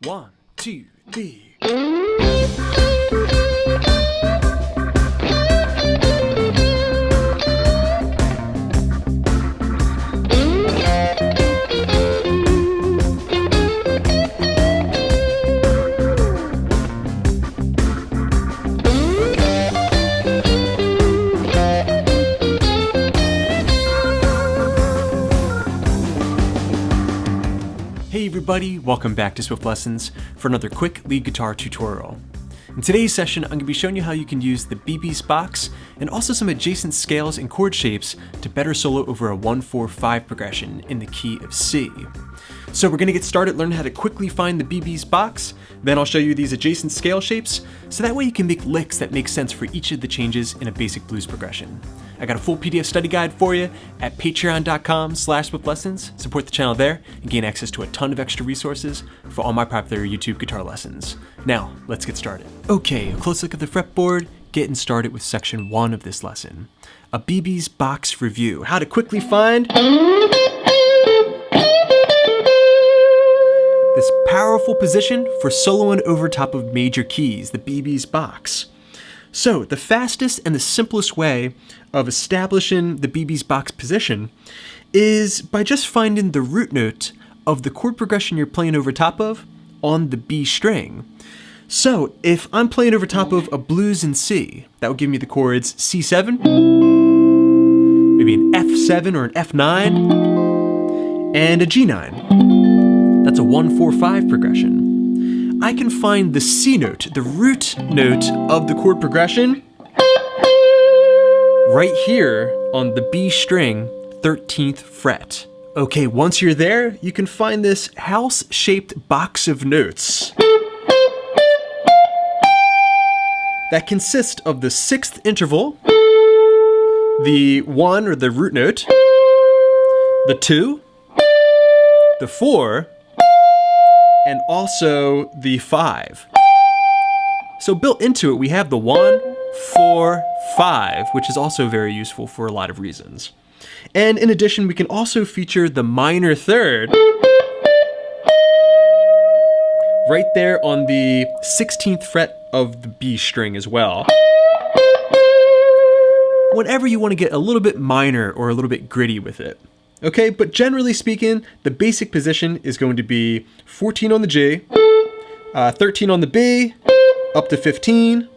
One, two, three. Hey everybody, welcome back to Swift Lessons for another quick lead guitar tutorial. In today's session, I'm going to be showing you how you can use the BB's box and also some adjacent scales and chord shapes to better solo over a 1-4-5 progression in the key of C. So we're going to get started learning how to quickly find the BB's box, then I'll show you these adjacent scale shapes, so that way you can make licks that make sense for each of the changes in a basic blues progression. I got a full PDF study guide for you at patreon.com/swiftlessons. Support the channel there and gain access to a ton of extra resources for all my popular YouTube guitar lessons. Now, let's get started. Okay, a close look at the fretboard, getting started with section 1 of this lesson. A BB's box review, how to quickly find this powerful position for soloing over top of major keys, the BB's box. So the fastest and the simplest way of establishing the BB's box position is by just finding the root note of the chord progression you're playing over top of on the B string. So if I'm playing over top of a blues in C, that would give me the chords C7, maybe an F7 or an F9, and a G9. That's a 1-4-5 progression. I can find the C note, the root note of the chord progression, right here on the B string, 13th fret. Okay, once you're there, you can find this house-shaped box of notes that consist of the 6th interval, the 1 or the root note, the 2, the 4, and also the 5. So built into it, we have the 1, 4, 5, which is also very useful for a lot of reasons. And in addition, we can also feature the minor third right there on the 16th fret of the B string as well. Whenever you want to get a little bit minor or a little bit gritty with it. Okay, but generally speaking, the basic position is going to be 14 on the G, 13 on the B, up to 15,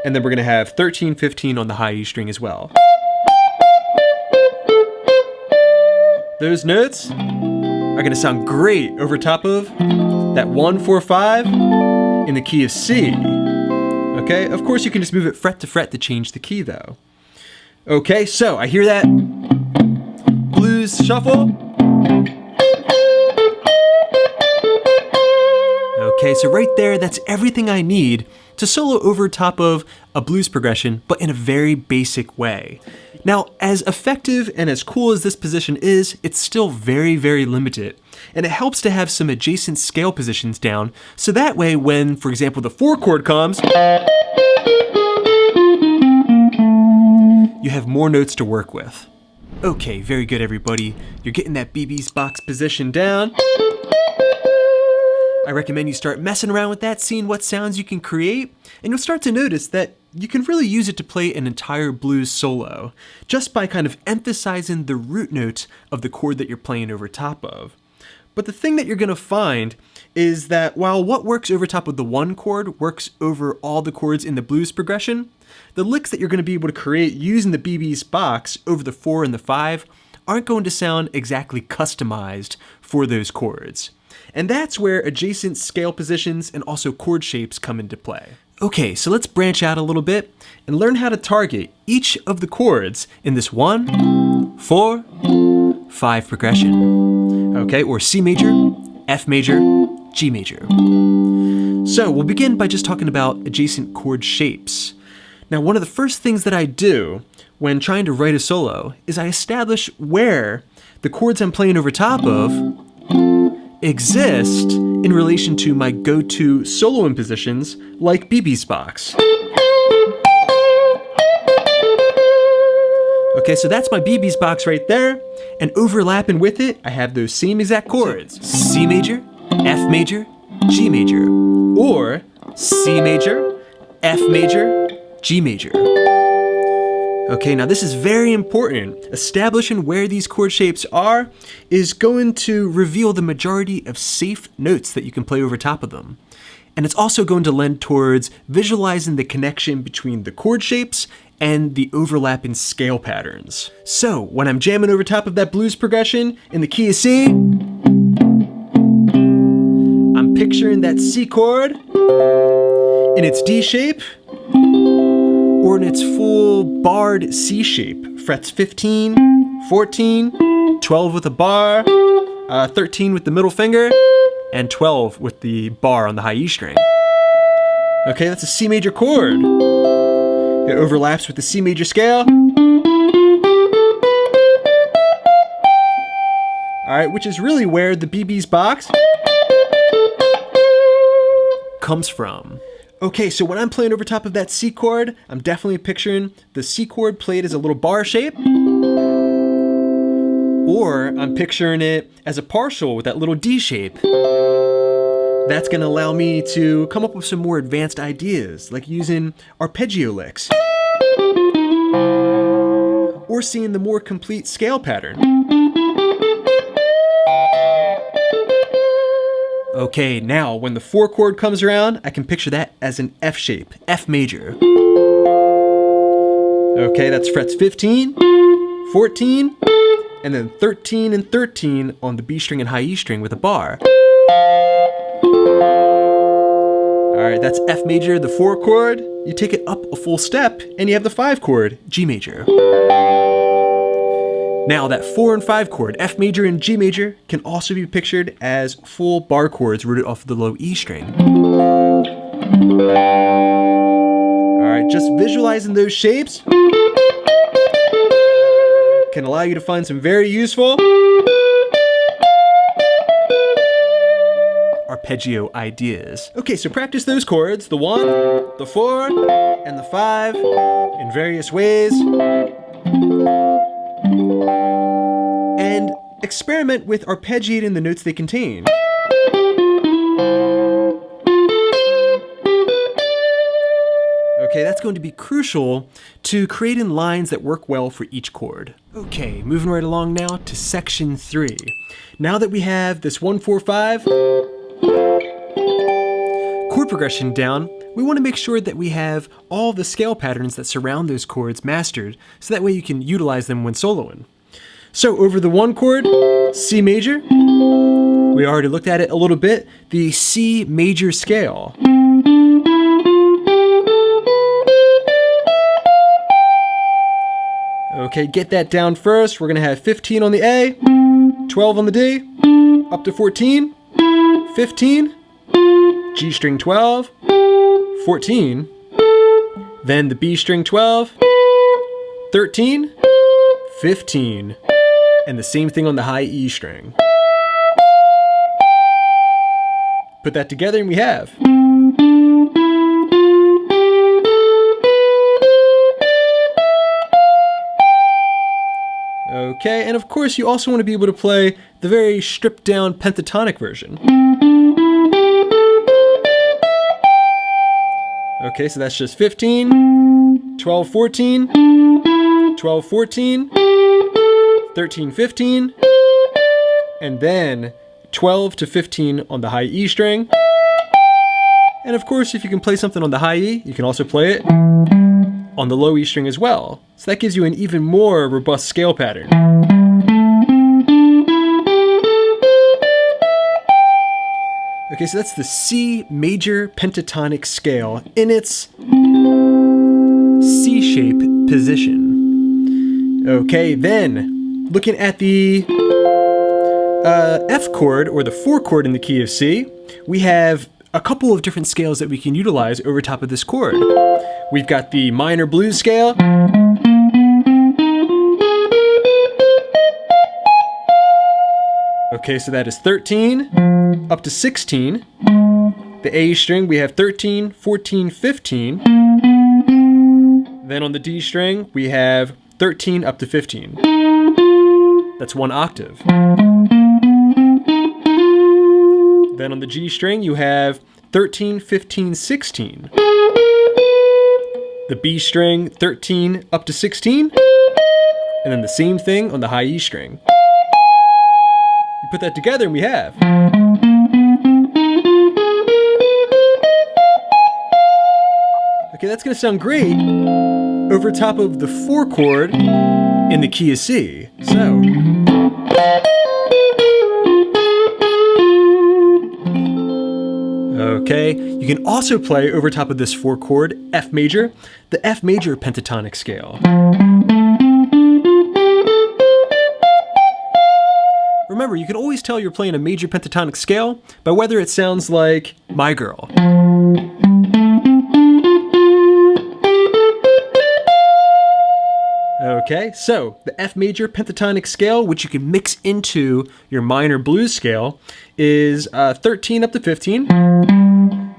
and then we're going to have 13, 15 on the high E string as well. Those notes are going to sound great over top of that 1-4-5 in the key of C. Okay, of course you can just move it fret to fret to change the key though. Okay, so I hear that blues shuffle. Okay, so right there, that's everything I need to solo over top of a blues progression, but in a very basic way. Now, as effective and as cool as this position is, it's still very, very limited. And it helps to have some adjacent scale positions down, so that way when, for example, the 4 chord comes, you have more notes to work with. Okay, very good everybody. You're getting that BB's box position down. I recommend you start messing around with that, seeing what sounds you can create, and you'll start to notice that you can really use it to play an entire blues solo, just by kind of emphasizing the root note of the chord that you're playing over top of. But the thing that you're going to find is that while what works over top of the 1 chord works over all the chords in the blues progression, the licks that you're going to be able to create using the BB's box over the 4 and the 5 aren't going to sound exactly customized for those chords. And that's where adjacent scale positions and also chord shapes come into play. Okay, so let's branch out a little bit and learn how to target each of the chords in this 1-4-5 progression. Okay, or C major, F major, G major. So we'll begin by just talking about adjacent chord shapes. Now, one of the first things that I do when trying to write a solo is I establish where the chords I'm playing over top of exist in relation to my go-to soloing positions like BB's box. Okay, so that's my BB's box right there, and overlapping with it, I have those same exact chords. C major, F major, G major, or C major, F major, G major. Okay, now this is very important. Establishing where these chord shapes are is going to reveal the majority of safe notes that you can play over top of them. And it's also going to lend towards visualizing the connection between the chord shapes and the overlapping scale patterns. So when I'm jamming over top of that blues progression in the key of C, I'm picturing that C chord in its D shape, or in its full barred C shape, frets 15, 14, 12 with a bar, 13 with the middle finger, and 12 with the bar on the high E string. Okay, that's a C major chord. It overlaps with the C major scale. All right, which is really where the BB's box comes from. Okay, so when I'm playing over top of that C chord, I'm definitely picturing the C chord played as a little bar shape, or I'm picturing it as a partial with that little D shape. That's gonna allow me to come up with some more advanced ideas, like using arpeggio licks, or seeing the more complete scale pattern. Okay, now when the 4 chord comes around, I can picture that as an F shape, F major. Okay, that's frets 15, 14, and then 13 and 13 on the B string and high E string with a bar. All right, that's F major, the 4 chord. You take it up a full step and you have the 5 chord, G major. Now that 4 and 5 chord, F major and G major, can also be pictured as full bar chords rooted off of the low E string. All right, just visualizing those shapes can allow you to find some very useful arpeggio ideas. Okay, so practice those chords, the 1, the 4, and the 5 in various ways. And experiment with arpeggiating the notes they contain. Okay, that's going to be crucial to creating lines that work well for each chord. Okay, moving right along now to section 3. Now that we have this 1, 4, 5 chord progression down, we want to make sure that we have all the scale patterns that surround those chords mastered, so that way you can utilize them when soloing. So over the 1 chord, C major, we already looked at it a little bit, the C major scale. Okay, get that down first. We're gonna have 15 on the A, 12 on the D, up to 14, 15, G string 12, 14, then the B string 12, 13, 15, and the same thing on the high E string. Put that together and we have. Okay, and of course you also want to be able to play the very stripped down pentatonic version. Okay, so that's just 15, 12, 14, 12, 14, 13, 15, and then 12 to 15 on the high E string. And of course, if you can play something on the high E, you can also play it on the low E string as well. So that gives you an even more robust scale pattern. Okay, so that's the C major pentatonic scale in its C shape position. Okay, then looking at the F chord, or the 4 chord in the key of C, we have a couple of different scales that we can utilize over top of this chord. We've got the minor blues scale. Okay, so that is 13 up to 16. The A string, we have 13, 14, 15. Then on the D string, we have 13 up to 15. That's 1 octave. Then on the G string, you have 13, 15, 16. The B string, 13 up to 16. And then the same thing on the high E string. You put that together and we have. Okay, that's gonna sound great over top of the 4 chord in the key of C. So. Okay, you can also play over top of this 4 chord, F major, the F major pentatonic scale. Remember, you can always tell you're playing a major pentatonic scale by whether it sounds like My Girl. Okay, so the F major pentatonic scale, which you can mix into your minor blues scale, is 13 up to 15.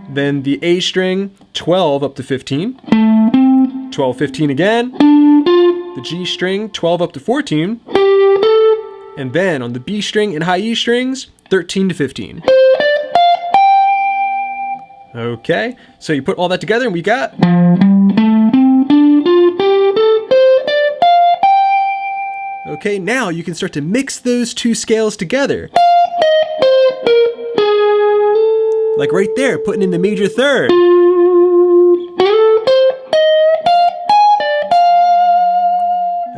Then the A string, 12 up to 15. 12, 15 again. The G string, 12 up to 14. And then on the B string and high E strings, 13 to 15. Okay, so you put all that together and we got. Okay, now you can start to mix those two scales together. Like right there, putting in the major third.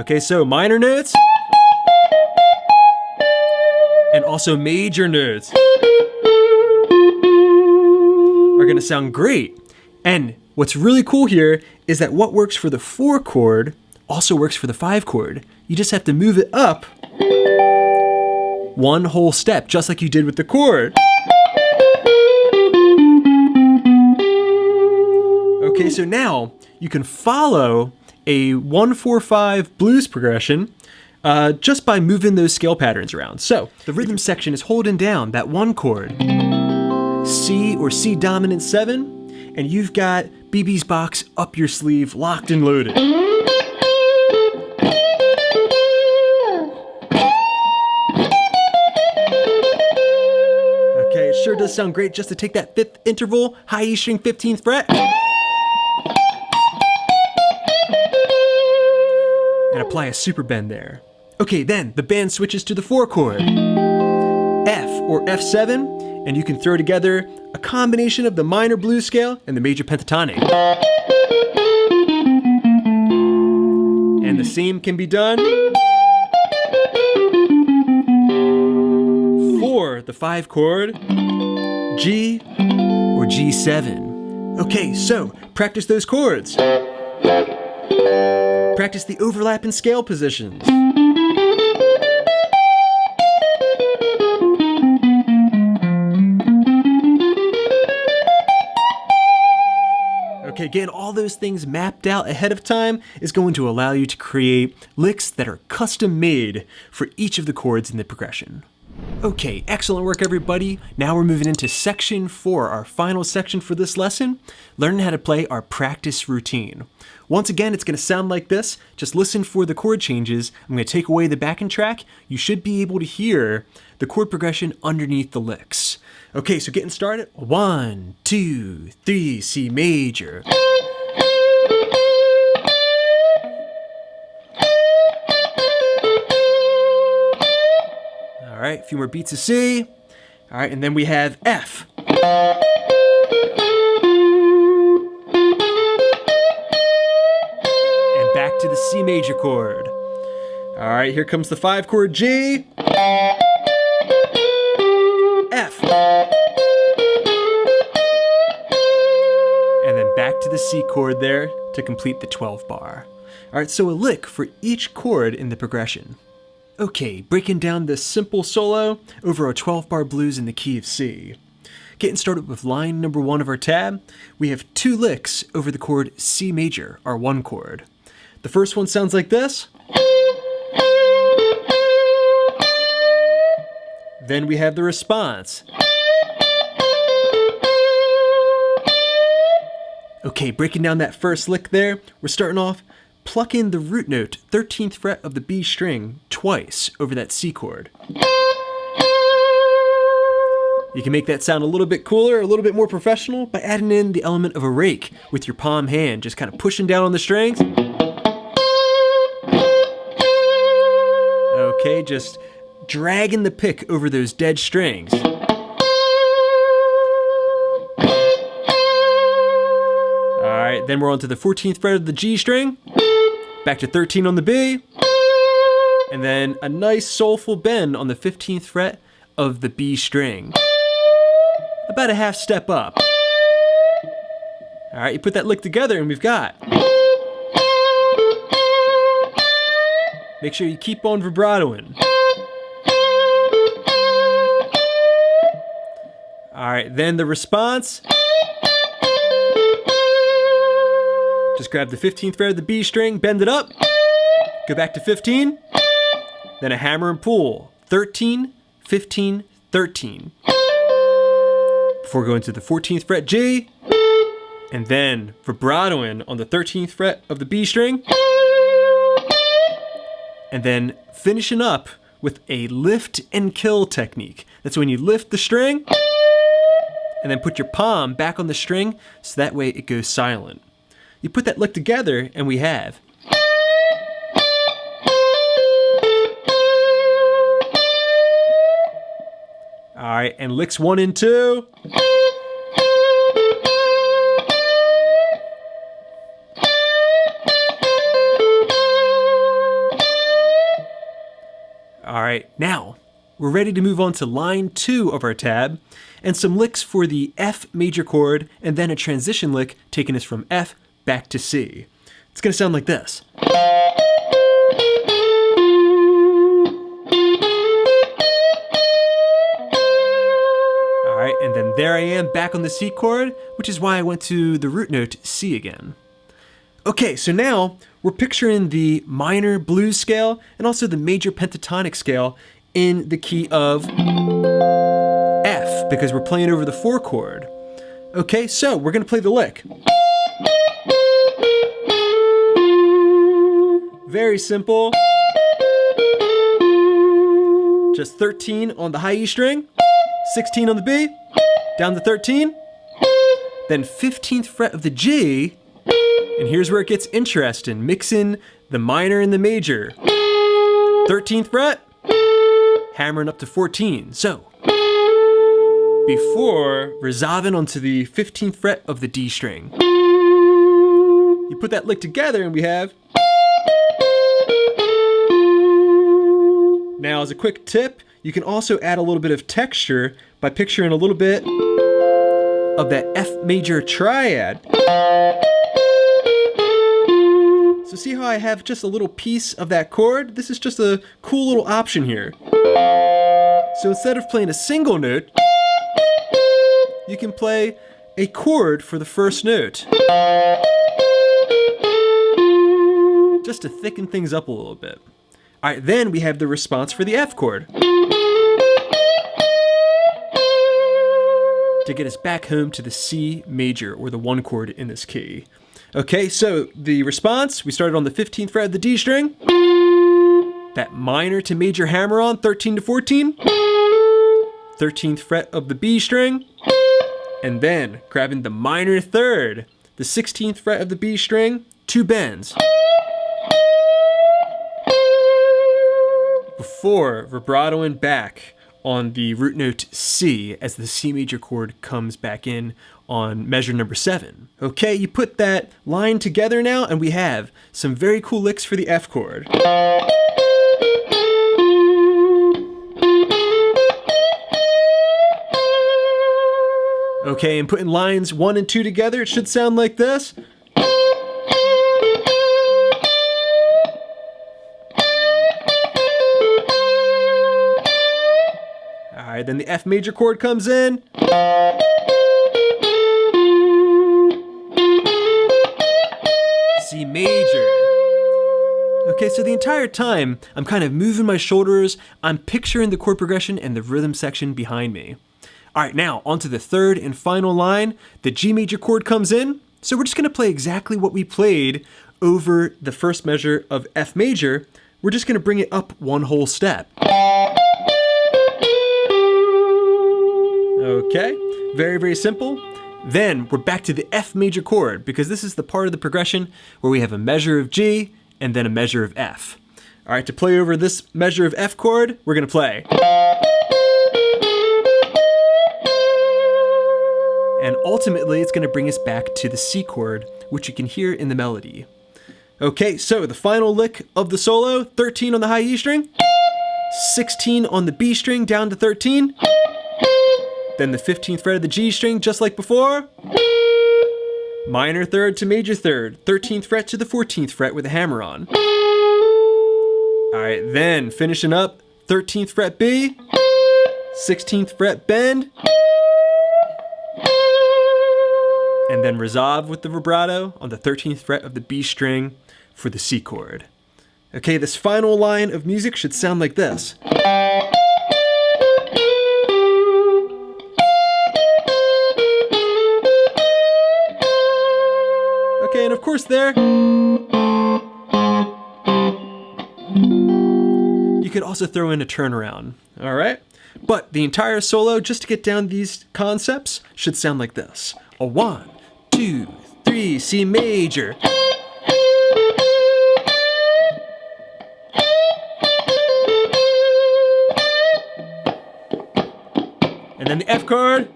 Okay, so minor notes. And also major notes are gonna sound great. And what's really cool here is that what works for the 4 chord also works for the 5 chord. You just have to move it up one whole step, just like you did with the chord. Okay, so now you can follow a 1-4-5 blues progression just by moving those scale patterns around. So the rhythm section is holding down that 1 chord, C or C dominant 7, and you've got BB's box up your sleeve, locked and loaded. Okay, it sure does sound great just to take that 5th interval, high E string 15th fret, and apply a super bend there. Okay, then the band switches to the 4 chord, F or F7, and you can throw together a combination of the minor blues scale and the major pentatonic. And the same can be done for the 5 chord, G or G7. Okay, so practice those chords. Practice the overlap and scale positions. Okay, getting all those things mapped out ahead of time is going to allow you to create licks that are custom made for each of the chords in the progression. Okay, excellent work everybody. Now we're moving into section 4, our final section for this lesson, learning how to play our practice routine. Once again, it's going to sound like this. Just listen for the chord changes. I'm going to take away the backing track. You should be able to hear the chord progression underneath the licks. Okay, so getting started. 1, 2, 3, C major. All right, a few more beats of C. All right, and then we have F. And back to the C major chord. All right, here comes the 5 chord G. F. And then back to the C chord there to complete the 12 bar. All right, so a lick for each chord in the progression. Okay, breaking down this simple solo over a 12 bar blues in the key of C. Getting started with line number 1 of our tab, we have 2 licks over the chord C major, our 1 chord. The first one sounds like this. Then we have the response. Okay, breaking down that first lick there, we're starting off plucking the root note, 13th fret of the B string, twice over that C chord. You can make that sound a little bit cooler, a little bit more professional by adding in the element of a rake with your palm hand, just kind of pushing down on the strings. Okay, just dragging the pick over those dead strings. Alright, then we're on to the 14th fret of the G string, back to 13 on the B, and then a nice soulful bend on the 15th fret of the B string. About a half step up. Alright, you put that lick together and we've got. Make sure you keep on vibratoing. Alright, then the response. Just grab the 15th fret of the B string, bend it up, go back to 15, then a hammer and pull. 13, 15, 13. Before going to the 14th fret G, and then vibratoing on the 13th fret of the B string, and then finishing up with a lift and kill technique. That's when you lift the string, and then put your palm back on the string, so that way it goes silent. You put that lick together, and we have. Alright, and licks 1 and 2. Alright, now we're ready to move on to line 2 of our tab, and some licks for the F major chord, and then a transition lick taking us from F back to C. It's gonna sound like this. Alright, and then there I am back on the C chord, which is why I went to the root note C again. Okay, so now we're picturing the minor blues scale and also the major pentatonic scale in the key of F, because we're playing over the 4 chord. Okay, so we're gonna play the lick. Very simple. Just 13 on the high E string, 16 on the B, down to 13, then 15th fret of the G, and here's where it gets interesting, mixing the minor and the major. 13th fret, hammering up to 14. So, before resolving onto the 15th fret of the D string. You put that lick together and we have. Now, as a quick tip, you can also add a little bit of texture by picturing a little bit of that F major triad. So see how I have just a little piece of that chord? This is just a cool little option here. So instead of playing a single note, you can play a chord for the first note. Just to thicken things up a little bit. Alright, then we have the response for the F chord. To get us back home to the C major, or the 1 chord in this key. Okay, so the response, we started on the 15th fret of the D string. That minor to major hammer on, 13 to 14. 13th fret of the B string. And then, grabbing the minor 3rd, the 16th fret of the B string, 2 bends. Before vibratoing back on the root note C as the C major chord comes back in on measure number 7. Okay, you put that line together now and we have some very cool licks for the F chord. Okay, and putting lines 1 and 2 together, it should sound like this. Alright, then the F major chord comes in. C major. Okay, so the entire time, I'm kind of moving my shoulders, I'm picturing the chord progression and the rhythm section behind me. Alright, now, onto the 3rd and final line. The G major chord comes in, so we're just gonna play exactly what we played over the first measure of F major. We're just gonna bring it up 1 whole step. Okay, very, very simple. Then we're back to the F major chord, because this is the part of the progression where we have a measure of G and then a measure of F. All right, to play over this measure of F chord, we're gonna play. And ultimately, it's gonna bring us back to the C chord, which you can hear in the melody. Okay, so the final lick of the solo, 13 on the high E string, 16 on the B string down to 13, then the 15th fret of the G string, just like before, minor third to major third, 13th fret to the 14th fret with a hammer on. All right, then finishing up, 13th fret B, 16th fret bend, and then resolve with the vibrato on the 13th fret of the B string for the C chord. Okay, this final line of music should sound like this. Okay, and of course there, you could also throw in a turnaround, all right? But the entire solo, just to get down these concepts, should sound like this. A 1, 2, 3, C major. And then the F chord.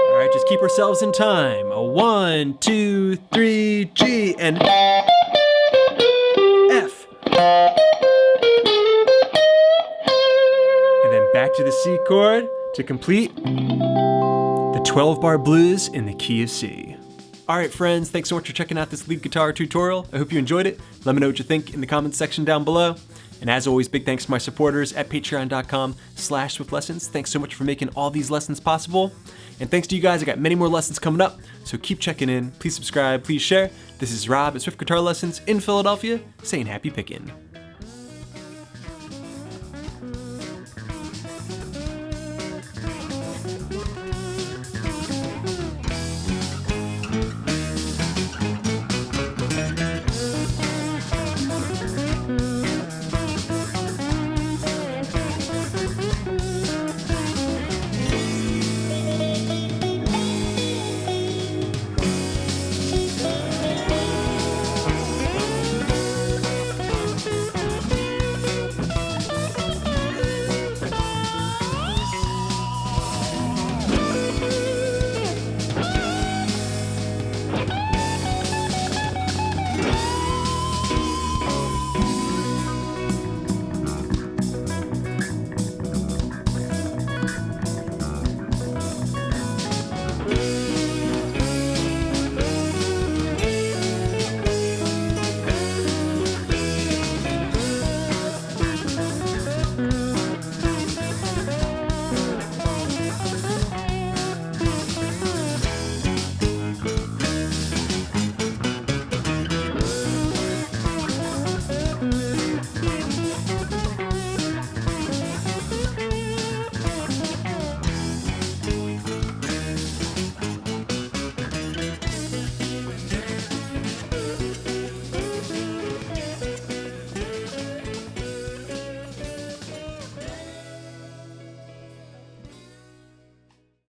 All right, just keep ourselves in time. A 1, 2, 3, G, and F. And then back to the C chord to complete the 12-bar blues in the key of C. All right, friends, thanks so much for checking out this lead guitar tutorial. I hope you enjoyed it. Let me know what you think in the comments section down below. And as always, big thanks to my supporters at patreon.com/swiftlessons. Thanks so much for making all these lessons possible. And thanks to you guys, I got many more lessons coming up, so keep checking in. Please subscribe, please share. This is Rob at Swift Guitar Lessons in Philadelphia, saying happy picking.